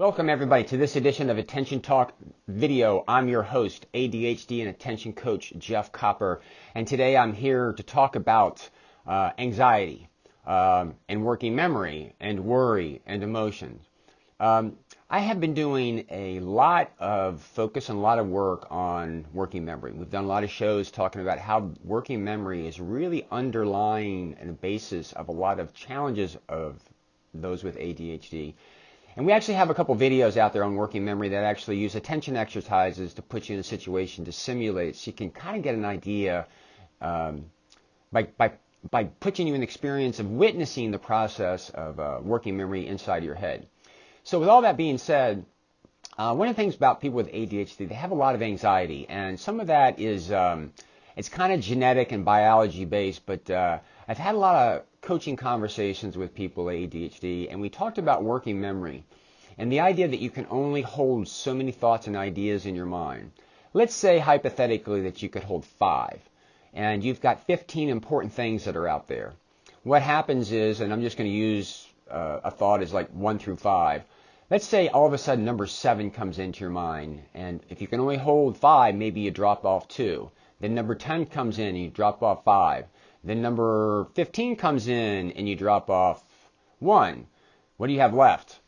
Welcome everybody to this edition of Attention Talk Video. I'm your host, ADHD and Attention Coach Jeff Copper, and today I'm here to talk about anxiety and working memory and worry and emotions. I have been doing a lot of focus and a lot of work on working memory. We've done a lot of shows talking about how working memory is really underlying and a basis of a lot of challenges of those with ADHD. And we actually have a couple videos out there on working memory that actually use attention exercises to put you in a situation to simulate, so you can kind of get an idea by putting you in the experience of witnessing the process of working memory inside your head. So with all that being said, one of the things about people with ADHD, they have a lot of anxiety, and some of that is it's kind of genetic and biology based, but I've had a lot of coaching conversations with people with ADHD, and we talked about working memory and the idea that you can only hold so many thoughts and ideas in your mind. Let's say hypothetically that you could hold 5, and you've got 15 important things that are out there. What happens is, and I'm just going to use a thought as like 1 through 5. Let's say all of a sudden number 7 comes into your mind, and if you can only hold 5, maybe you drop off 2. Then number 10 comes in and you drop off 5. Then number 15 comes in and you drop off 1. What do you have left?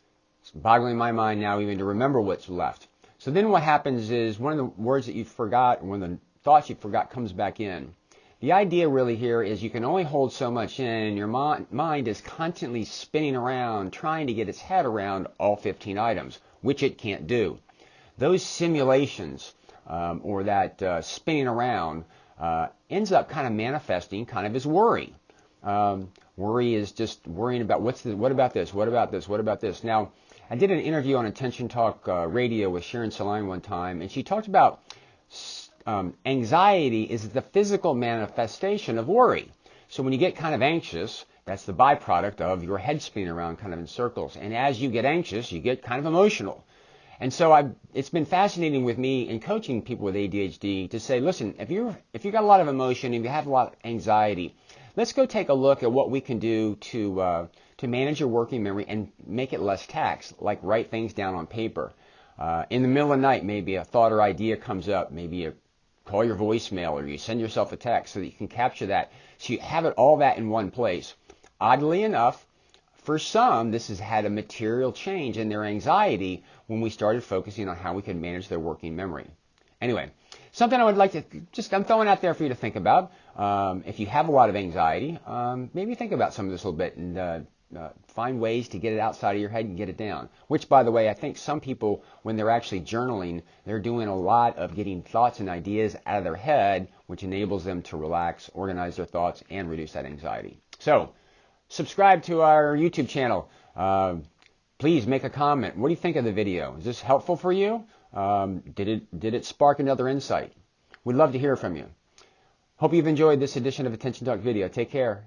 It's boggling my mind now even to remember what's left. So then what happens is one of the words that you forgot, or one of the thoughts you forgot, comes back in. The idea really here is you can only hold so much in, and your mind is constantly spinning around trying to get its head around all 15 items, which it can't do. Those simulations or that spinning around ends up kind of manifesting kind of as worry. Worry is just worrying about what about this, what about this, what about this. Now, I did an interview on Attention Talk Radio with Sharon Saline one time, and she talked about anxiety is the physical manifestation of worry. So when you get kind of anxious, that's the byproduct of your head spinning around kind of in circles. And as you get anxious, you get kind of emotional. And so it's been fascinating with me in coaching people with ADHD to say, listen, if you've got a lot of emotion, if you have a lot of anxiety, let's go take a look at what we can do to manage your working memory and make it less taxed, like write things down on paper. In the middle of the night, maybe a thought or idea comes up, maybe you call your voicemail or you send yourself a text so that you can capture that. So you have all that in one place. Oddly enough, for some, this has had a material change in their anxiety when we started focusing on how we could manage their working memory. Anyway, something I would like to I'm throwing out there for you to think about. If you have a lot of anxiety, maybe think about some of this a little bit and find ways to get it outside of your head and get it down. Which, by the way, I think some people, when they're actually journaling, they're doing a lot of getting thoughts and ideas out of their head, which enables them to relax, organize their thoughts, and reduce that anxiety. So, subscribe to our YouTube channel. Please make a comment. What do you think of the video? Is this helpful for you? Did it spark another insight? We'd love to hear from you. Hope you've enjoyed this edition of Attention Talk Video. Take care.